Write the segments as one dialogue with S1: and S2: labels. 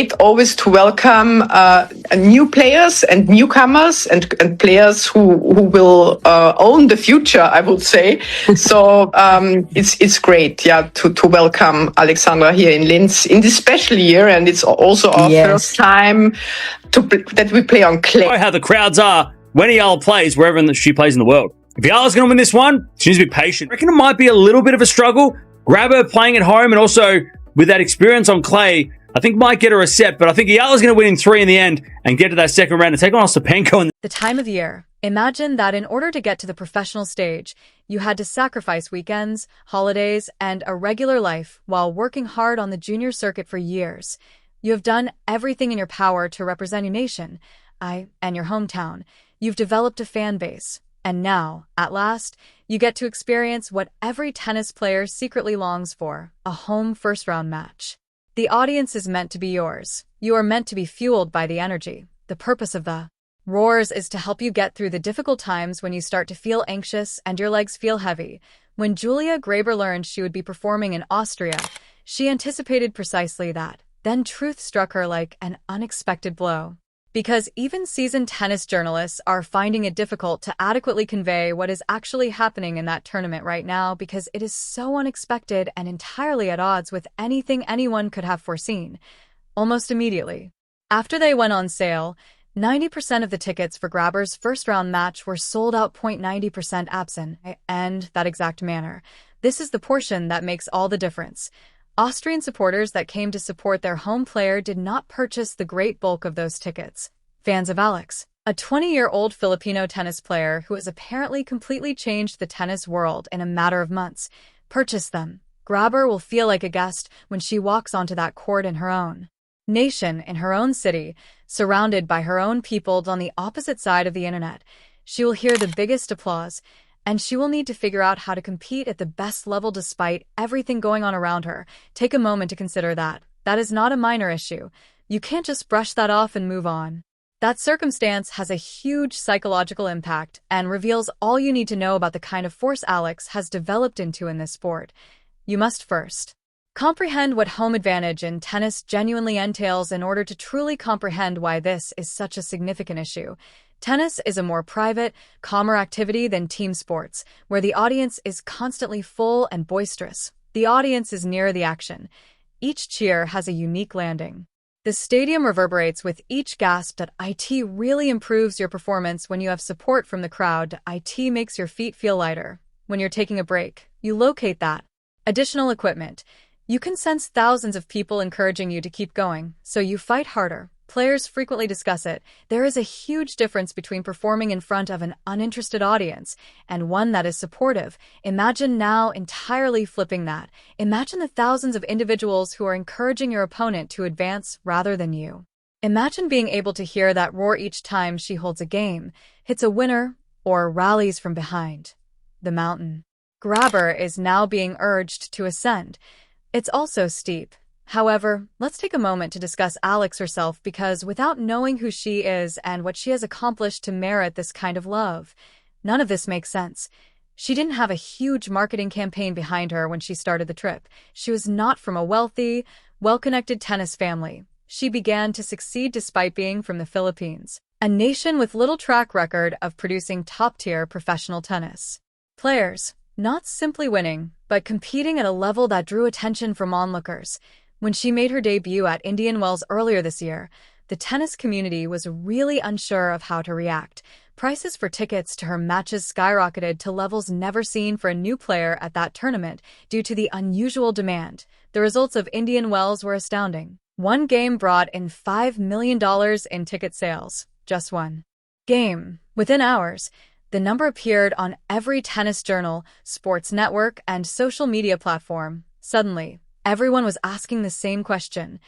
S1: great always to welcome new players and newcomers and players who will own the future, I would say. So it's great, to welcome Alexandra here in Linz in this special year, and it's also our first time that we play on clay.
S2: I know how the crowds are when Eala plays wherever she plays in the world. If Eala's going to win this one, she needs to be patient. I reckon it might be a little bit of a struggle. Grabher playing at home and also with that experience on clay, I think might get her a set, but I think Eala's going to win in 3 in the end and get to that second round and take on Ostapenko.
S3: The time of year. Imagine that in order to get to the professional stage, you had to sacrifice weekends, holidays, and a regular life while working hard on the junior circuit for years. You have done everything in your power to represent your nation, and your hometown. You've developed a fan base. And now, at last, you get to experience what every tennis player secretly longs for, a home first-round match. The audience is meant to be yours. You are meant to be fueled by the energy. The purpose of the Roars is to help you get through the difficult times when you start to feel anxious and your legs feel heavy. When Julia Grabher learned she would be performing in Austria, she anticipated precisely that. Then truth struck her like an unexpected blow. Because even seasoned tennis journalists are finding it difficult to adequately convey what is actually happening in that tournament right now because it is so unexpected and entirely at odds with anything anyone could have foreseen. Almost immediately, after they went on sale, 90% of the tickets for Grabher's first-round match were sold out. 90% absent, and that exact manner. This is the portion that makes all the difference. Austrian supporters that came to support their home player did not purchase the great bulk of those tickets. Fans of Alex, a 20-year-old Filipino tennis player who has apparently completely changed the tennis world in a matter of months, purchased them. Grabher will feel like a guest when she walks onto that court in her own nation, in her own city, surrounded by her own people on the opposite side of the internet. She will hear the biggest applause, and she will need to figure out how to compete at the best level despite everything going on around her. Take a moment to consider that. That is not a minor issue. You can't just brush that off and move on. That circumstance has a huge psychological impact and reveals all you need to know about the kind of force Alex has developed into in this sport. You must first comprehend what home advantage in tennis genuinely entails in order to truly comprehend why this is such a significant issue. Tennis is a more private, calmer activity than team sports, where the audience is constantly full and boisterous. The audience is near the action. Each cheer has a unique landing. The stadium reverberates with each gasp. That IT really improves your performance when you have support from the crowd. IT makes your feet feel lighter. When you're taking a break, you locate that. Additional equipment. You can sense thousands of people encouraging you to keep going, so you fight harder. Players frequently discuss it. There is a huge difference between performing in front of an uninterested audience and one that is supportive. Imagine now entirely flipping that. Imagine the thousands of individuals who are encouraging your opponent to advance rather than you. Imagine being able to hear that roar each time she holds a game, hits a winner, or rallies from behind. The mountain. Grabher is now being urged to ascend. It's also steep. However, let's take a moment to discuss Alex herself because without knowing who she is and what she has accomplished to merit this kind of love, none of this makes sense. She didn't have a huge marketing campaign behind her when she started the trip. She was not from a wealthy, well-connected tennis family. She began to succeed despite being from the Philippines, a nation with little track record of producing top-tier professional tennis players, not simply winning, but competing at a level that drew attention from onlookers. When she made her debut at Indian Wells earlier this year, the tennis community was really unsure of how to react. Prices for tickets to her matches skyrocketed to levels never seen for a new player at that tournament due to the unusual demand. The results of Indian Wells were astounding. One game brought in $5 million in ticket sales. Just one game. Within hours, the number appeared on every tennis journal, sports network, and social media platform. Suddenly, everyone was asking the same question.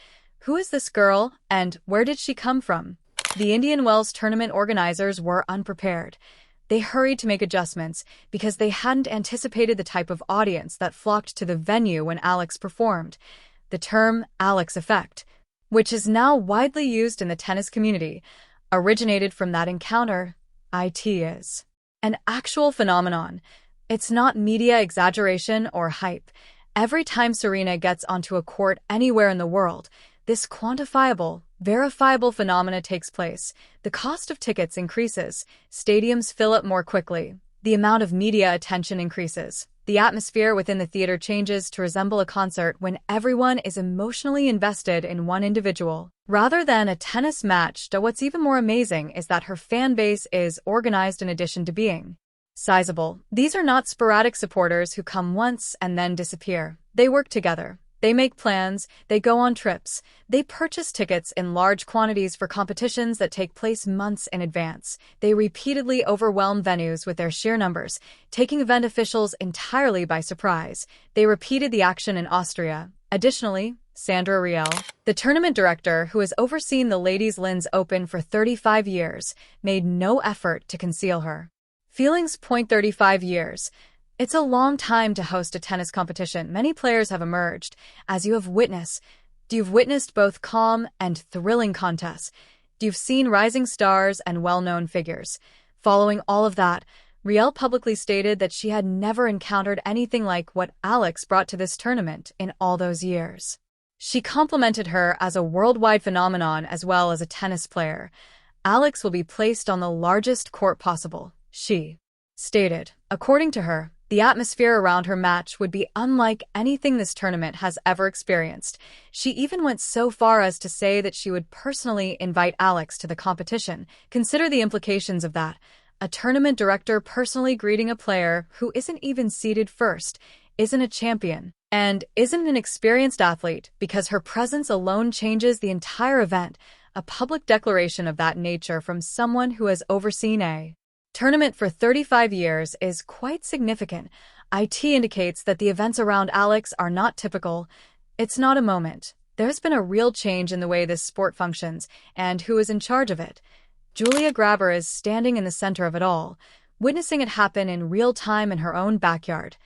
S3: Who is this girl, and where did she come from? The Indian Wells tournament organizers were unprepared. They hurried to make adjustments because they hadn't anticipated the type of audience that flocked to the venue when Alex performed. The term Alex effect, which is now widely used in the tennis community, originated from that encounter. It is an actual phenomenon. It's not media exaggeration or hype. Every time Serena gets onto a court anywhere in the world, this quantifiable, verifiable phenomena takes place. The cost of tickets increases, stadiums fill up more quickly, the amount of media attention increases. The atmosphere within the theater changes to resemble a concert when everyone is emotionally invested in one individual, rather than a tennis match. What's even more amazing is that her fan base is organized in addition to being sizable. These are not sporadic supporters who come once and then disappear. They work together. They make plans, they go on trips, they purchase tickets in large quantities for competitions that take place months in advance. They repeatedly overwhelm venues with their sheer numbers, taking event officials entirely by surprise. They repeated the action in Austria. Additionally, Sandra Riel, the tournament director who has overseen the Ladies' Linz Open for 35 years, made no effort to conceal her feelings. 35 years. It's a long time to host a tennis competition. Many players have emerged, as you have witnessed. You've witnessed both calm and thrilling contests. You've seen rising stars and well-known figures. Following all of that, Riel publicly stated that she had never encountered anything like what Alex brought to this tournament in all those years. She complimented her as a worldwide phenomenon as well as a tennis player. Alex will be placed on the largest court possible, she stated. According to her, the atmosphere around her match would be unlike anything this tournament has ever experienced. She even went so far as to say that she would personally invite Alex to the competition. Consider the implications of that. A tournament director personally greeting a player who isn't even seeded first, isn't a champion, and isn't an experienced athlete because her presence alone changes the entire event. A public declaration of that nature from someone who has overseen a tournament for 35 years is quite significant. It indicates that the events around Alex are not typical. It's not a moment. There's been a real change in the way this sport functions and who is in charge of it. Julia Grabher is standing in the center of it all, witnessing it happen in real time in her own backyard.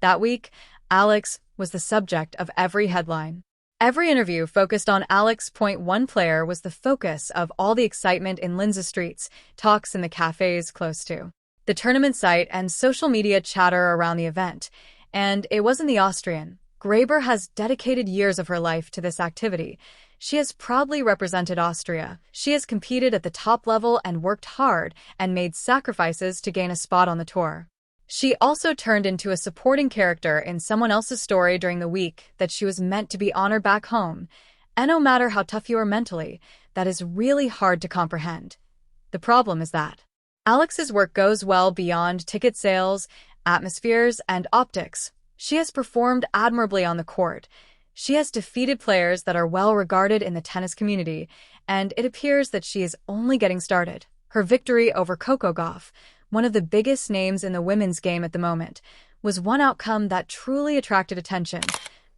S3: That week, Alex was the subject of every headline. Every interview focused on Alex. One player was the focus of all the excitement in Linz streets, talks in the cafes close to the tournament site, and social media chatter around the event. And it wasn't the Austrian. Grabher has dedicated years of her life to this activity. She has proudly represented Austria. She has competed at the top level and worked hard and made sacrifices to gain a spot on the tour. She also turned into a supporting character in someone else's story during the week that she was meant to be honored back home. And no matter how tough you are mentally, that is really hard to comprehend. The problem is that Alex's work goes well beyond ticket sales, atmospheres, and optics. She has performed admirably on the court. She has defeated players that are well regarded in the tennis community, and it appears that she is only getting started. Her victory over Coco Gauff, one of the biggest names in the women's game at the moment, was one outcome that truly attracted attention.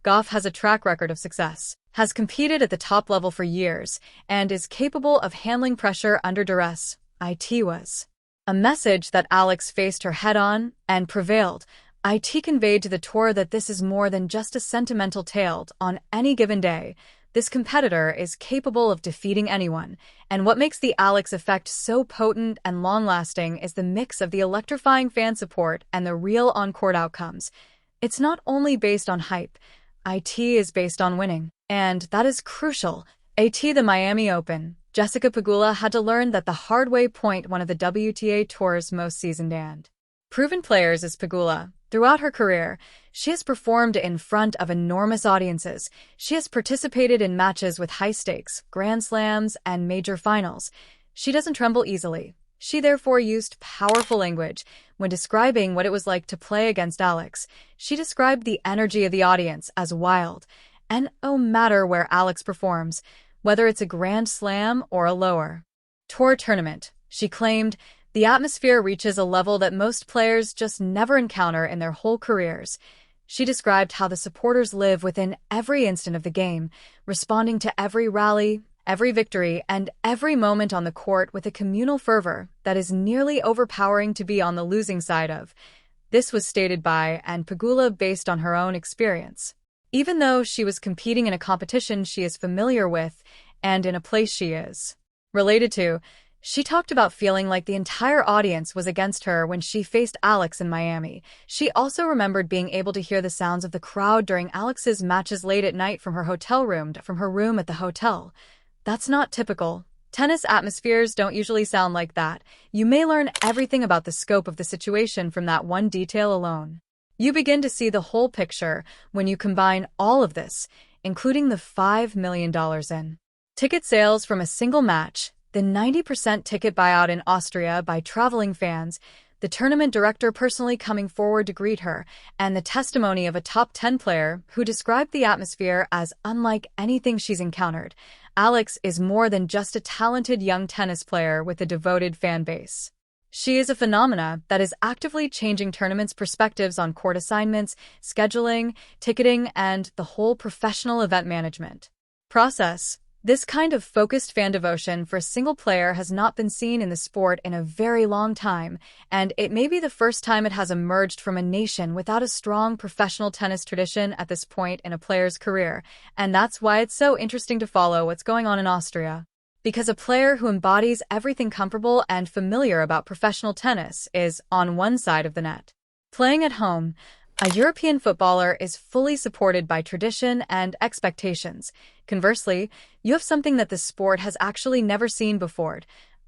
S3: Gauff has a track record of success, has competed at the top level for years, and is capable of handling pressure under duress. It was a message that Alex faced her head-on and prevailed. It conveyed to the tour that this is more than just a sentimental tale. On any given day, this competitor is capable of defeating anyone, and what makes the Alex effect so potent and long-lasting is the mix of the electrifying fan support and the real on-court outcomes. It's not only based on hype, it is based on winning, and that is crucial. The Miami Open, Jessica Pegula had to learn that the hard way. One of the WTA Tour's most seasoned and proven players is Pegula. Throughout her career, she has performed in front of enormous audiences. She has participated in matches with high stakes, grand slams, and major finals. She doesn't tremble easily. She therefore used powerful language when describing what it was like to play against Alex. She described the energy of the audience as wild. And no matter where Alex performs, whether it's a grand slam or a lower tour tournament, she claimed, the atmosphere reaches a level that most players just never encounter in their whole careers. She described how the supporters live within every instant of the game, responding to every rally, every victory, and every moment on the court with a communal fervor that is nearly overpowering to be on the losing side of. This was stated by and Pegula based on her own experience. Even though she was competing in a competition she is familiar with and in a place she is related to, She talked about feeling like the entire audience was against her when she faced Alex in Miami. She also remembered being able to hear the sounds of the crowd during Alex's matches late at night from her room at the hotel. That's not typical. Tennis atmospheres don't usually sound like that. You may learn everything about the scope of the situation from that one detail alone. You begin to see the whole picture when you combine all of this, including the $5 million in ticket sales from a single match, the 90% ticket buyout in Austria by traveling fans, the tournament director personally coming forward to greet her, and the testimony of a top 10 player who described the atmosphere as unlike anything she's encountered. Alex is more than just a talented young tennis player with a devoted fan base. She is a phenomena that is actively changing tournaments' perspectives on court assignments, scheduling, ticketing, and the whole professional event management process. This kind of focused fan devotion for a single player has not been seen in the sport in a very long time, and it may be the first time it has emerged from a nation without a strong professional tennis tradition at this point in a player's career, and that's why it's so interesting to follow what's going on in Austria. Because a player who embodies everything comfortable and familiar about professional tennis is on one side of the net. Playing at home, a European footballer is fully supported by tradition and expectations. Conversely, you have something that the sport has actually never seen before: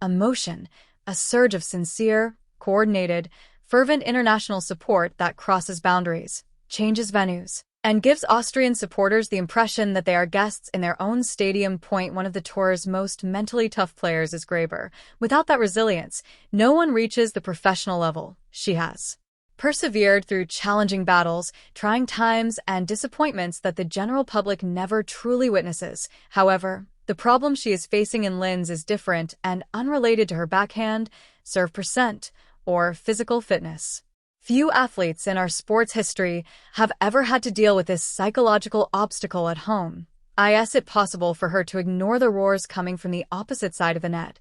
S3: emotion, a surge of sincere, coordinated, fervent international support that crosses boundaries, changes venues, and gives Austrian supporters the impression that they are guests in their own stadium. One of the tour's most mentally tough players is Grabher. Without that resilience, no one reaches the professional level she has. Persevered through challenging battles, trying times, and disappointments that the general public never truly witnesses. However, the problem she is facing in Linz is different and unrelated to her backhand, serve percent, or physical fitness. Few athletes in our sports history have ever had to deal with this psychological obstacle at home. Is it possible for her to ignore the roars coming from the opposite side of the net?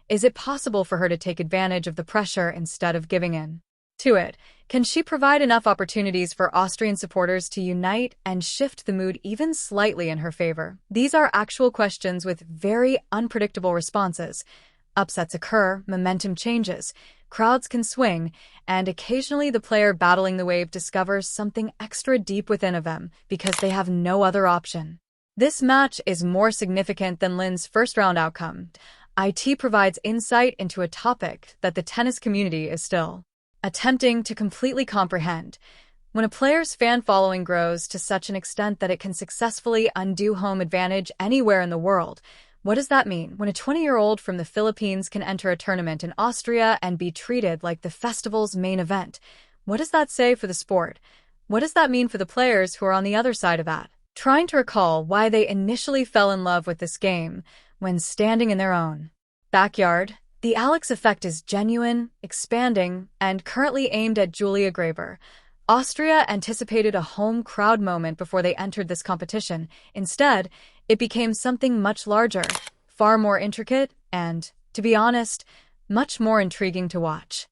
S3: Is it possible for her to take advantage of the pressure instead of giving in to it? Can she provide enough opportunities for Austrian supporters to unite and shift the mood even slightly in her favor? These are actual questions with very unpredictable responses. Upsets occur, momentum changes, crowds can swing, and occasionally the player battling the wave discovers something extra deep within of them because they have no other option. This match is more significant than Lin's first-round outcome. It provides insight into a topic that the tennis community is still attempting to completely comprehend. When a player's fan following grows to such an extent that it can successfully undo home advantage anywhere in the world, what does that mean? When a 20-year-old from the Philippines can enter a tournament in Austria and be treated like the festival's main event, what does that say for the sport? What does that mean for the players who are on the other side of that, trying to recall why they initially fell in love with this game when standing in their own backyard? The Alex effect is genuine, expanding, and currently aimed at Julia Grabher. Austria anticipated a home crowd moment before they entered this competition. Instead, it became something much larger, far more intricate, and, to be honest, much more intriguing to watch.